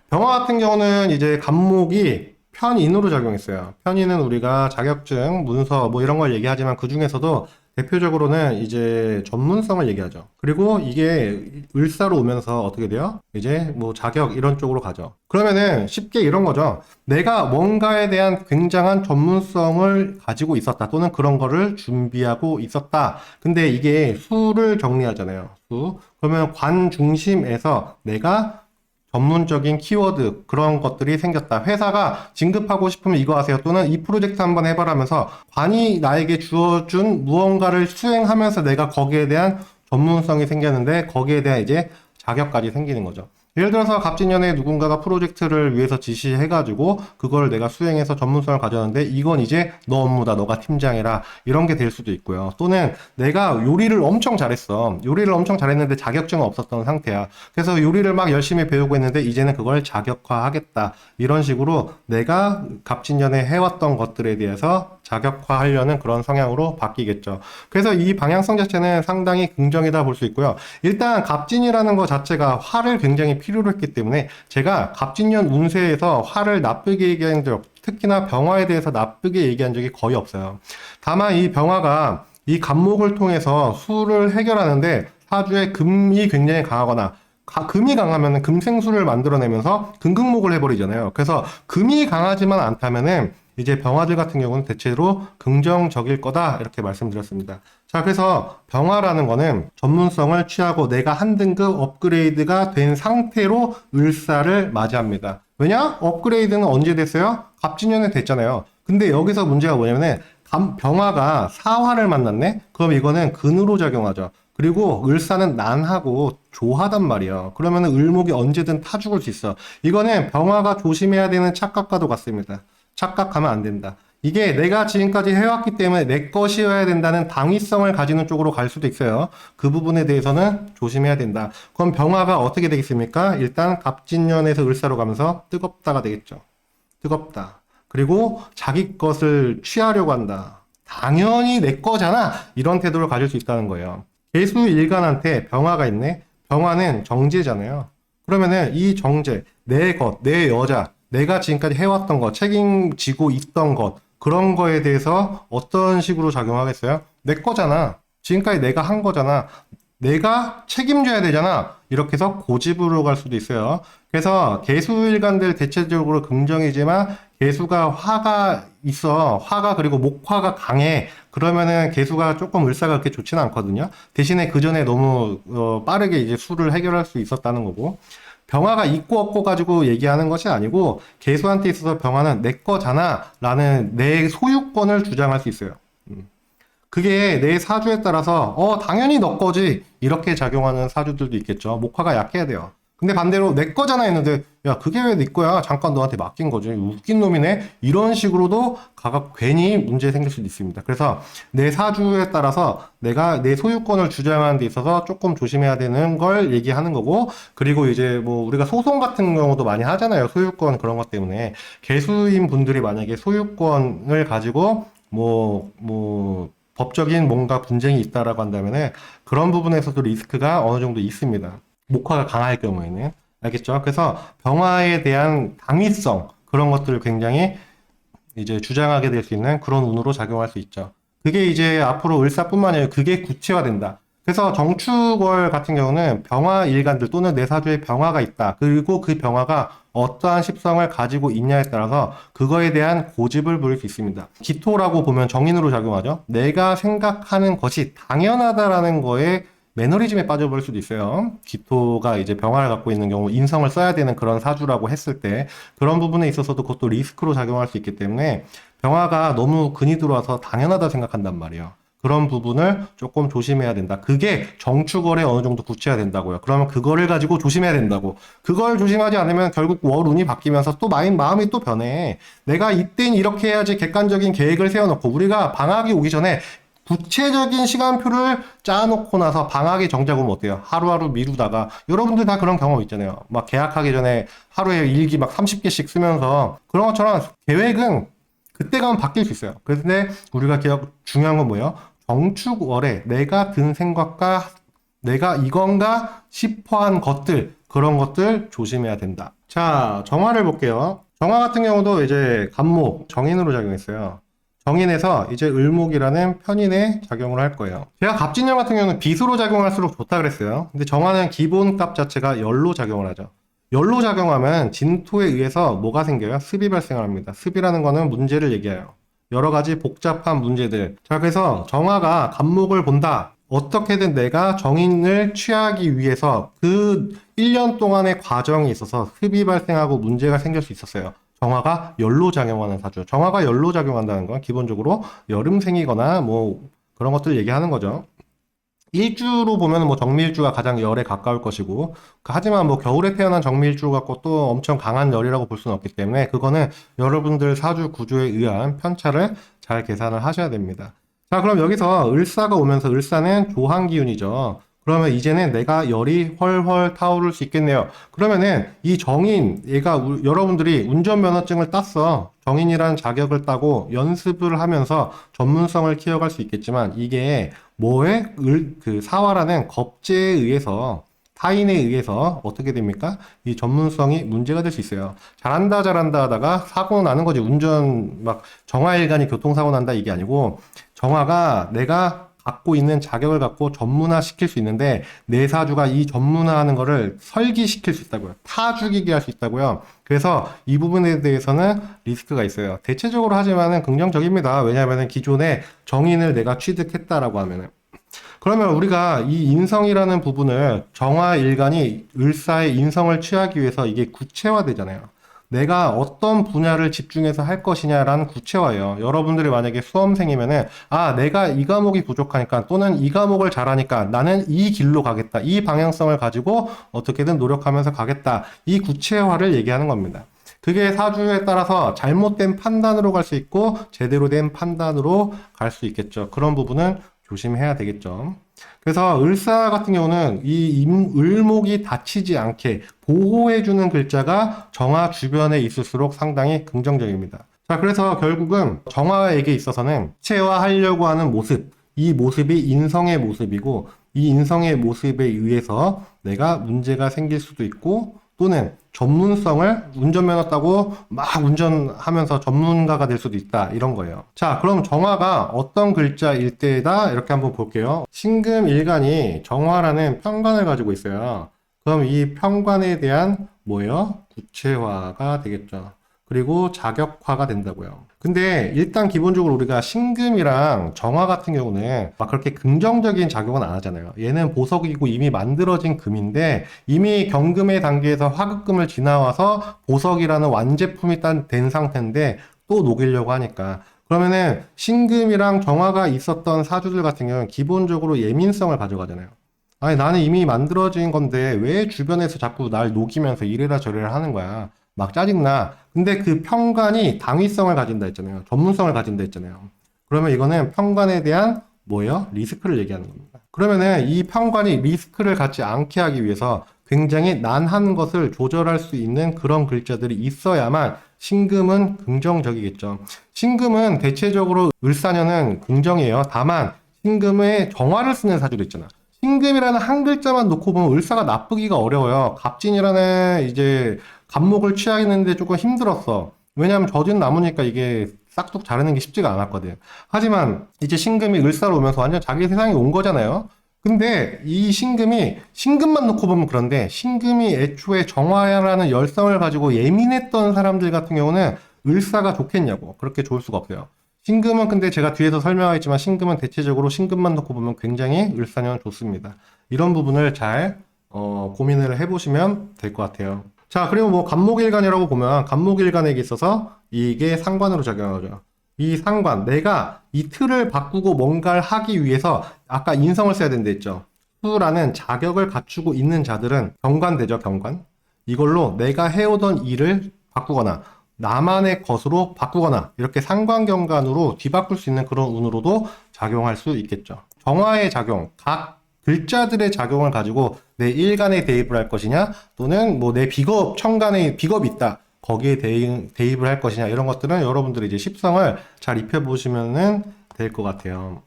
병화 같은 경우는 이제 간목이 편인으로 작용했어요. 편인은 우리가 자격증, 문서 뭐 이런 걸 얘기하지만 그 중에서도 대표적으로는 이제 전문성을 얘기하죠. 그리고 이게 을사로 오면서 어떻게 돼요? 이제 뭐 자격 이런 쪽으로 가죠. 그러면은 쉽게 이런 거죠. 내가 뭔가에 대한 굉장한 전문성을 가지고 있었다. 또는 그런 거를 준비하고 있었다. 근데 이게 수를 정리하잖아요. 수. 그러면 관 중심에서 내가 전문적인 키워드 그런 것들이 생겼다. 회사가 진급하고 싶으면 이거 하세요. 또는 이 프로젝트 한번 해봐라면서 관이 나에게 주어준 무언가를 수행하면서 내가 거기에 대한 전문성이 생겼는데 거기에 대한 이제 자격까지 생기는 거죠. 예를 들어서 갑진년에 누군가가 프로젝트를 위해서 지시해가지고 그걸 내가 수행해서 전문성을 가졌는데 이건 이제 너 업무다. 너가 팀장이라 이런 게 될 수도 있고요. 또는 내가 요리를 엄청 잘했어. 요리를 엄청 잘했는데 자격증은 없었던 상태야. 그래서 요리를 막 열심히 배우고 있는데 이제는 그걸 자격화하겠다. 이런 식으로 내가 갑진년에 해왔던 것들에 대해서 자격화하려는 그런 성향으로 바뀌겠죠. 그래서 이 방향성 자체는 상당히 긍정이다 볼 수 있고요. 일단 갑진이라는 것 자체가 화를 굉장히 필요로 했기 때문에 제가 갑진년 운세에서 화를 나쁘게 얘기한 적, 특히나 병화에 대해서 나쁘게 얘기한 적이 거의 없어요. 다만 이 병화가 이 갑목을 통해서 수를 해결하는데 사주에 금이 굉장히 강하거나 금이 강하면 금생수를 만들어내면서 금극목을 해버리잖아요. 그래서 금이 강하지만 않다면은 이제 병화들 같은 경우는 대체로 긍정적일 거다 이렇게 말씀드렸습니다. 자, 그래서 병화라는 거는 전문성을 취하고 내가 한 등급 업그레이드가 된 상태로 을사를 맞이합니다. 왜냐? 업그레이드는 언제 됐어요? 갑진년에 됐잖아요. 근데 여기서 문제가 뭐냐면은 병화가 사화를 만났네? 그럼 이거는 근으로 작용하죠. 그리고 을사는 난하고 조하단 말이에요. 그러면 을목이 언제든 타 죽을 수 있어. 이거는 병화가 조심해야 되는 착각과도 같습니다. 착각하면 안 된다. 이게 내가 지금까지 해왔기 때문에 내 것이어야 된다는 당위성을 가지는 쪽으로 갈 수도 있어요. 그 부분에 대해서는 조심해야 된다. 그럼 병화가 어떻게 되겠습니까? 일단 갑진년에서 을사로 가면서 뜨겁다가 되겠죠. 뜨겁다. 그리고 자기 것을 취하려고 한다. 당연히 내 거잖아. 이런 태도를 가질 수 있다는 거예요. 개수일간한테 병화가 있네. 병화는 정제잖아요. 그러면은 이 정제, 내 것, 내 여자, 내가 지금까지 해왔던 것, 책임지고 있던 것, 그런 거에 대해서 어떤 식으로 작용하겠어요? 내 거잖아. 지금까지 내가 한 거잖아. 내가 책임져야 되잖아. 이렇게 해서 고집으로 갈 수도 있어요. 그래서 개수일간들 대체적으로 긍정이지만 개수가 화가 있어. 화가 그리고 목화가 강해. 그러면은 개수가 조금 을사가 그렇게 좋지는 않거든요. 대신에 그 전에 너무 빠르게 이제 수를 해결할 수 있었다는 거고. 병화가 있고 없고 가지고 얘기하는 것이 아니고 개수한테 있어서 병화는 내 거잖아 라는 내 소유권을 주장할 수 있어요. 그게 내 사주에 따라서 당연히 너 거지 이렇게 작용하는 사주들도 있겠죠. 목화가 약해야 돼요. 근데 반대로 내 거잖아 했는데 야 그게 왜 네 거야? 잠깐 너한테 맡긴 거지. 웃긴 놈이네. 이런 식으로도 가각 괜히 문제 생길 수도 있습니다. 그래서 내 사주에 따라서 내가 내 소유권을 주장하는 데 있어서 조금 조심해야 되는 걸 얘기하는 거고, 그리고 이제 뭐 우리가 소송 같은 경우도 많이 하잖아요. 소유권 그런 것 때문에 개수인 분들이 만약에 소유권을 가지고 법적인 뭔가 분쟁이 있다라고 한다면은 그런 부분에서도 리스크가 어느 정도 있습니다. 목화가 강할 경우에는. 알겠죠? 그래서 병화에 대한 당위성, 그런 것들을 굉장히 이제 주장하게 될 수 있는 그런 운으로 작용할 수 있죠. 그게 이제 앞으로 을사뿐만 아니라 그게 구체화된다. 그래서 정축월 같은 경우는 병화 일간들 또는 내 사주에 병화가 있다. 그리고 그 병화가 어떠한 십성을 가지고 있냐에 따라서 그거에 대한 고집을 부릴 수 있습니다. 기토라고 보면 정인으로 작용하죠. 내가 생각하는 것이 당연하다라는 거에 매너리즘에 빠져버릴 수도 있어요. 기토가 이제 병화를 갖고 있는 경우 인성을 써야 되는 그런 사주라고 했을 때 그런 부분에 있어서도 그것도 리스크로 작용할 수 있기 때문에 병화가 너무 근이 들어와서 당연하다 생각한단 말이에요. 그런 부분을 조금 조심해야 된다. 그게 정축월에 어느 정도 구체화된다고요. 그러면 그거를 가지고 조심해야 된다고. 그걸 조심하지 않으면 결국 월운이 바뀌면서 또 마음이 또 변해. 내가 이땐 이렇게 해야지 객관적인 계획을 세워놓고 우리가 방학이 오기 전에 구체적인 시간표를 짜놓고 나서 방학이 정작 오면 어때요? 하루하루 미루다가 여러분들 다 그런 경험 있잖아요. 막 계약하기 전에 하루에 일기 막 30개씩 쓰면서 그런 것처럼 계획은 그때 가면 바뀔 수 있어요. 그런데 우리가 중요한 건 뭐예요? 정축월에 내가 든 생각과 내가 이건가 싶어 한 것들, 그런 것들 조심해야 된다. 자, 정화를 볼게요. 정화 같은 경우도 이제 간목, 정인으로 작용했어요. 정인에서 이제 을목이라는 편인에 작용을 할 거예요. 제가 갑진년 같은 경우는 비수로 작용할수록 좋다 그랬어요. 근데 정화는 기본값 자체가 열로 작용을 하죠. 열로 작용하면 진토에 의해서 뭐가 생겨요? 습이 발생을 합니다. 습이라는 거는 문제를 얘기해요. 여러 가지 복잡한 문제들. 자, 그래서 정화가 간목을 본다. 어떻게든 내가 정인을 취하기 위해서 그 1년 동안의 과정이 있어서 습이 발생하고 문제가 생길 수 있었어요. 정화가 열로 작용하는 사주. 정화가 열로 작용한다는 건 기본적으로 여름생이거나 뭐 그런 것들 얘기하는 거죠. 일주로 보면 뭐 정밀주가 가장 열에 가까울 것이고, 하지만 뭐 겨울에 태어난 정밀주 갖고 또 엄청 강한 열이라고 볼 수는 없기 때문에 그거는 여러분들 사주 구조에 의한 편차를 잘 계산을 하셔야 됩니다. 자, 그럼 여기서 을사가 오면서 을사는 조한 기운이죠. 그러면 이제는 내가 열이 훨훨 타오를 수 있겠네요. 그러면은 이 정인, 여러분들이 운전면허증을 땄어. 정인이라는 자격을 따고 연습을 하면서 전문성을 키워갈 수 있겠지만 이게 그 사화라는 겁제에 의해서 타인에 의해서 어떻게 됩니까? 이 전문성이 문제가 될 수 있어요. 잘한다 하다가 사고 나는 거지. 운전 막 정화일간이 교통사고 난다 이게 아니고 정화가 내가 갖고 있는 자격을 갖고 전문화 시킬 수 있는데 내 사주가 이 전문화하는 거를 설기시킬 수 있다고요. 타 죽이게 할 수 있다고요. 그래서 이 부분에 대해서는 리스크가 있어요. 대체적으로 하지만은 긍정적입니다. 왜냐하면 기존에 정인을 내가 취득했다라고 하면은 그러면 우리가 이 인성이라는 부분을 정화일간이 을사의 인성을 취하기 위해서 이게 구체화되잖아요. 내가 어떤 분야를 집중해서 할 것이냐라는 구체화예요. 여러분들이 만약에 수험생이면은 내가 이 과목이 부족하니까 또는 이 과목을 잘하니까 나는 이 길로 가겠다. 이 방향성을 가지고 어떻게든 노력하면서 가겠다. 이 구체화를 얘기하는 겁니다. 그게 사주에 따라서 잘못된 판단으로 갈 수 있고 제대로 된 판단으로 갈 수 있겠죠. 그런 부분은 조심해야 되겠죠. 그래서 을사 같은 경우는 을목이 다치지 않게 보호해주는 글자가 정화 주변에 있을수록 상당히 긍정적입니다. 자, 그래서 결국은 정화에게 있어서는 구체화하려고 하는 모습, 이 모습이 인성의 모습이고 이 인성의 모습에 의해서 내가 문제가 생길 수도 있고 또는 전문성을 운전면허 따고 막 운전하면서 전문가가 될 수도 있다 이런 거예요. 자, 그럼 정화가 어떤 글자일 때다 이렇게 한번 볼게요. 신금일간이 정화라는 편관을 가지고 있어요. 그럼 이 편관에 대한 뭐예요? 구체화가 되겠죠. 그리고 자격화가 된다고요. 근데 일단 기본적으로 우리가 신금이랑 정화 같은 경우는 막 그렇게 긍정적인 작용은 안 하잖아요. 얘는 보석이고 이미 만들어진 금인데 이미 경금의 단계에서 화급금을 지나와서 보석이라는 완제품이 된 상태인데 또 녹이려고 하니까 그러면은 신금이랑 정화가 있었던 사주들 같은 경우는 기본적으로 예민성을 가져가잖아요. 아니 나는 이미 만들어진 건데 왜 주변에서 자꾸 날 녹이면서 이래라 저래라 하는 거야. 막 짜증나. 근데 그 평관이 당위성을 가진다 했잖아요. 전문성을 가진다 했잖아요. 그러면 이거는 평관에 대한 뭐예요? 리스크를 얘기하는 겁니다. 그러면은 이 평관이 리스크를 갖지 않게 하기 위해서 굉장히 난한 것을 조절할 수 있는 그런 글자들이 있어야만 신금은 긍정적이겠죠. 신금은 대체적으로 을사년은 긍정이에요. 다만 신금의 정화를 쓰는 사주도 있잖아. 신금이라는 한 글자만 놓고 보면 을사가 나쁘기가 어려워요. 갑진이라는 이제 갑목을 취하겠는데 조금 힘들었어. 왜냐하면 젖은 나무니까 이게 싹둑 자르는 게 쉽지가 않았거든. 하지만 이제 신금이 을사로 오면서 완전 자기 세상에 온 거잖아요. 근데 이 신금만 놓고 보면 그런데 신금이 애초에 정화라는 열성을 가지고 예민했던 사람들 같은 경우는 을사가 좋겠냐고. 그렇게 좋을 수가 없어요. 신금은 근데 제가 뒤에서 설명하겠지만 신금은 대체적으로 신금만 놓고 보면 굉장히 을사년 좋습니다. 이런 부분을 잘 고민을 해보시면 될 것 같아요. 자, 그리고 뭐 간목일간이라고 보면 간목일간에게 있어서 이게 상관으로 작용하죠. 이 상관, 내가 이 틀을 바꾸고 뭔가를 하기 위해서 아까 인성을 써야 된다 했죠. 수라는 자격을 갖추고 있는 자들은 경관되죠, 경관. 이걸로 내가 해오던 일을 바꾸거나 나만의 것으로 바꾸거나 이렇게 상관경관으로 뒤바꿀 수 있는 그런 운으로도 작용할 수 있겠죠. 정화의 작용, 각 글자들의 작용을 가지고 내 일간에 대입을 할 것이냐 또는 뭐 내 천간에 비겁이 있다. 거기에 대입을 할 것이냐 이런 것들은 여러분들이 이제 십성을 잘 입혀보시면 될 것 같아요.